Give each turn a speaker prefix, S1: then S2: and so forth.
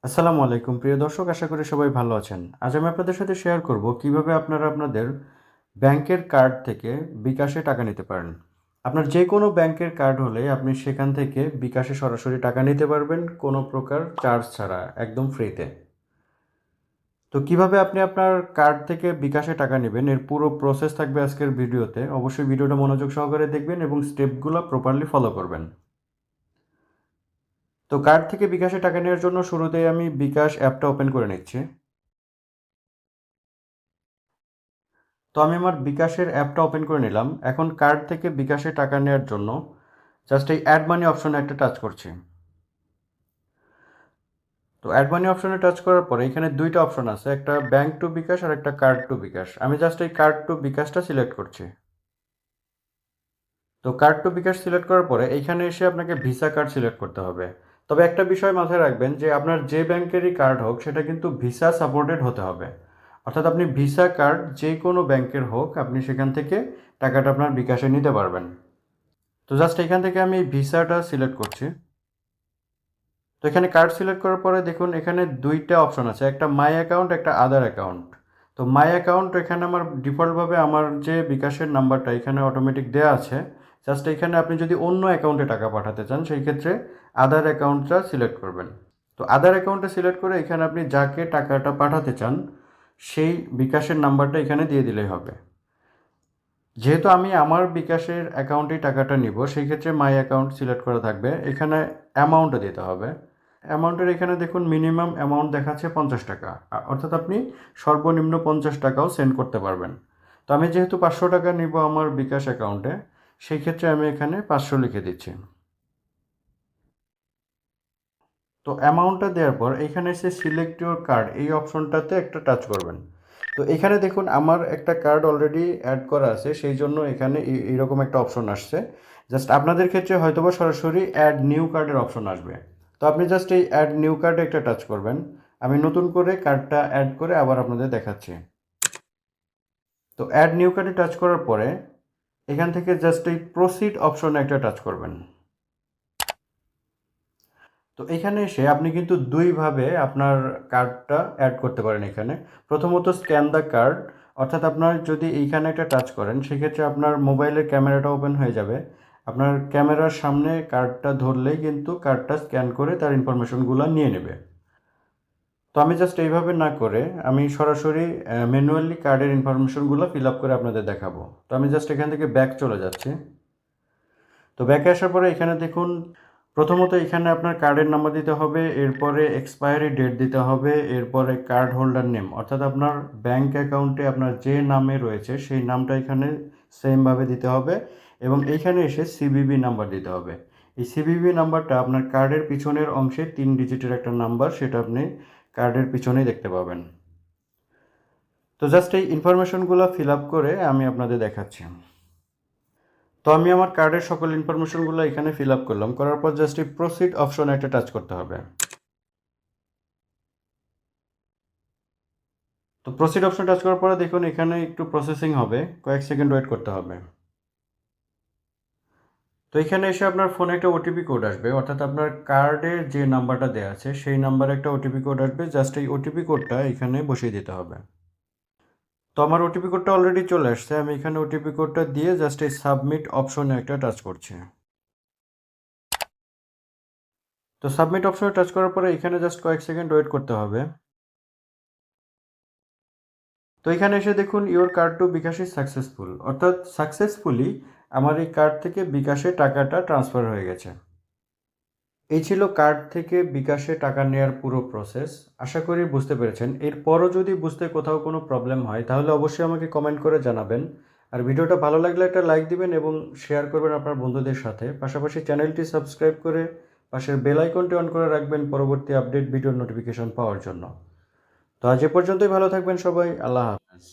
S1: আসসালামু আলাইকুম প্রিয় দর্শক, আশা করি সবাই ভালো আছেন। আজ আমি আপনাদের সাথে শেয়ার করব কিভাবে আপনারা আপনাদের ব্যাংকের কার্ড থেকে বিকাশে টাকা নিতে পারেন। আপনার যে কোনো ব্যাংকের কার্ড হলে আপনি সেখান থেকে বিকাশে সরাসরি টাকা নিতে পারবেন কোনো প্রকার চার্জ ছাড়া, একদম ফ্রিতে। তো কিভাবে আপনি আপনার কার্ড থেকে বিকাশে টাকা নেবেন এর পুরো প্রসেস থাকবে আজকের ভিডিওতে। অবশ্যই ভিডিওটা মনোযোগ সহকারে দেখবেন এবং স্টেপগুলো প্রপারলি ফলো করবেন। তো কার্ড থেকে বিকাশে টাকা নেওয়ার জন্য শুরুতেই আমি বিকাশ অ্যাপটা ওপেন করে নিচ্ছি। তো আমি আমার বিকাশের অ্যাপটা ওপেন করে নিলাম। এখন কার্ড থেকে বিকাশে টাকা নেওয়ার জন্য জাস্ট এই অ্যাড মানি অপশনে একটা টাচ করছি। তো অ্যাড মানি অপশনে টাচ করার পরে এখানে দুইটা অপশন আছে, একটা ব্যাংক টু বিকাশ আর একটা কার্ড টু বিকাশ। আমি জাস্ট এই কার্ড টু বিকাশটা সিলেক্ট করছি। তো কার্ড টু বিকাশ সিলেক্ট করার পরে এইখানে এসে আপনাকে ভিসা কার্ড সিলেক্ট করতে হবে। তবে একটা বিষয় মাথায় রাখবেন যে আপনার যে ব্যাংকেরই কার্ড হোক সেটা কিন্তু ভিসা সাপোর্টেড হতে হবে। অর্থাৎ আপনি ভিসা কার্ড যে কোনো ব্যাংকের হোক আপনি সেখান থেকে টাকাটা আপনার বিকাশে নিতে পারবেন। তো জাস্ট এখান থেকে আমি ভিসাটা সিলেক্ট করছি। তো এখানে কার্ড সিলেক্ট করার পরে দেখুন এখানে দুইটা অপশন আছে, একটা মাই অ্যাকাউন্ট, একটা আদার অ্যাকাউন্ট। তো মাই অ্যাকাউন্ট এখানে আমার ডিফল্টভাবে আমার যে বিকাশের নাম্বারটা এখানে অটোমেটিক দেওয়া আছে। জাস্ট এখানে আপনি যদি অন্য অ্যাকাউন্টে টাকা পাঠাতে চান সেই ক্ষেত্রে আদার অ্যাকাউন্টটা সিলেক্ট করবেন। তো আদার অ্যাকাউন্টে সিলেক্ট করে এখানে আপনি যাকে টাকাটা পাঠাতে চান সেই বিকাশের নাম্বারটা এখানে দিয়ে দিলেই হবে। যেহেতু আমি আমার বিকাশের অ্যাকাউন্টেই টাকাটা নিব সেই ক্ষেত্রে মাই অ্যাকাউন্ট সিলেক্ট করা থাকবে। এখানে অ্যামাউন্টটা দিতে হবে। অ্যামাউন্টের এখানে দেখুন মিনিমাম অ্যামাউন্ট দেখাচ্ছে 50 টাকা, অর্থাৎ আপনি সর্বনিম্ন 50 টাকাও সেন্ড করতে পারবেন। তো আমি যেহেতু 500 টাকা নিব আমার বিকাশ অ্যাকাউন্টে, সেই ক্ষেত্রে আমি এখানে 500 লিখে দিচ্ছি। তো অ্যামাউন্টটা দেওয়ার পর এখানে এসে সিলেক্ট ইউর কার্ড এই অপশনটাতে একটা টাচ করবেন। তো এখানে দেখুন আমার একটা কার্ড অলরেডি অ্যাড করা আছে, সেই জন্য এখানে এইরকম একটা অপশন আসছে। জাস্ট আপনাদের ক্ষেত্রে হয়তোবা সরাসরি অ্যাড নিউ কার্ডের অপশন আসবে। তো আপনি জাস্ট এই অ্যাড নিউ কার্ডে একটা টাচ করবেন। আমি নতুন করে কার্ডটা অ্যাড করে আবার আপনাদের দেখাচ্ছি। তো অ্যাড নিউ কার্ডে টাচ করার পরে এখান থেকে জাস্ট এই প্রসিড অপশনে একটা টাচ করবেন। তো এখানে এসে আপনি কিন্তু দুইভাবে আপনার কার্ডটা অ্যাড করতে পারেন এখানে। প্রথমত স্ক্যান দ্য কার্ড, অর্থাৎ আপনার যদি এইখানে একটা টাচ করেন সেক্ষেত্রে আপনার মোবাইলের ক্যামেরাটা ওপেন হয়ে যাবে। আপনার ক্যামেরার সামনে কার্ডটা ধরলেই কিন্তু কার্ডটা স্ক্যান করে তার ইনফরমেশনগুলো নিয়ে নেবে। তো আমি জাস্ট এইভাবে না করে আমি সরাসরি ম্যানুয়ালি কার্ডের ইনফরমেশনগুলো ফিল আপ করে আপনাদের দেখাবো। তো আমি জাস্ট এখান থেকে ব্যাক চলে যাচ্ছি। তো ব্যাকে আসার পরে এখানে দেখুন প্রথমত এখানে আপনার কার্ডের নাম্বার দিতে হবে, এরপরে এক্সপায়ারি ডেট দিতে হবে, এরপরে কার্ড হোল্ডার নেম, অর্থাৎ আপনার ব্যাংক অ্যাকাউন্টে আপনার যে নামে রয়েছে সেই নামটা এখানে সেমভাবে দিতে হবে এবং এইখানে এসে সিভিভি নাম্বার দিতে হবে। এই সিভিভি নাম্বারটা আপনার কার্ডের পিছনের অংশে 3 ডিজিটের একটা নাম্বার, সেটা আপনি কার্ডের পিছনেই দেখতে পাবেন। তো জাস্ট এই ইনফরমেশনগুলো ফিল আপ করে আমি আপনাদের দেখাচ্ছি। তো আমি আমার কার্ডের সকল ইনফরমেশনগুলো এখানে ফিল আপ করলাম, করার পর জাস্ট এই প্রসিড অপশনে একটা টাচ করতে হবে। তো প্রসিড অপশন টাচ করার পরে দেখুন এখানে একটু প্রসেসিং হবে, কয়েক সেকেন্ড ওয়েট করতে হবে। তো এখানে এসে আপনার ফোনে একটা ওটিপি কোড আসবে, অর্থাৎ আপনার কার্ডের যে নাম্বারটা দেওয়া আছে সেই নাম্বারে একটা ওটিপি কোড আসবে। জাস্ট এই ওটিপি কোডটা এখানে বসিয়ে দিতে হবে। তো আমার ওটিপি কোডটা অলরেডি চলে আসছে, আমি এখানে ওটিপি কোডটা দিয়ে জাস্ট এই সাবমিট অপশনে একটা টাচ করছি। তো সাবমিট অপশনে টাচ করার পরে এখানে জাস্ট কয়েক সেকেন্ড ওয়েট করতে হবে। তো এখানে এসে দেখুন your card to bKash is successful, অর্থাৎ সাকসেসফুলি আমার এই কার্ড থেকে বিকাশে টাকাটা ট্রান্সফার হয়ে গেছে। এই ছিল কার্ড থেকে বিকাশে টাকা নেওয়ার পুরো প্রসেস। আশা করি বুঝতে পেরেছেন। এরপরও যদি বুঝতে কোথাও কোনো প্রবলেম হয় তাহলে অবশ্যই আমাকে কমেন্ট করে জানাবেন। আর ভিডিওটা ভালো লাগলে একটা লাইক দিবেন এবং শেয়ার করবেন আপনার বন্ধুদের সাথে। পাশাপাশি চ্যানেলটি সাবস্ক্রাইব করে পাশের বেল আইকনটি অন করে রাখবেন পরবর্তী আপডেট ভিডিওর নোটিফিকেশন পাওয়ার জন্য। তো আজ এ পর্যন্তই, ভালো থাকবেন সবাই। আল্লাহ হাফেজ।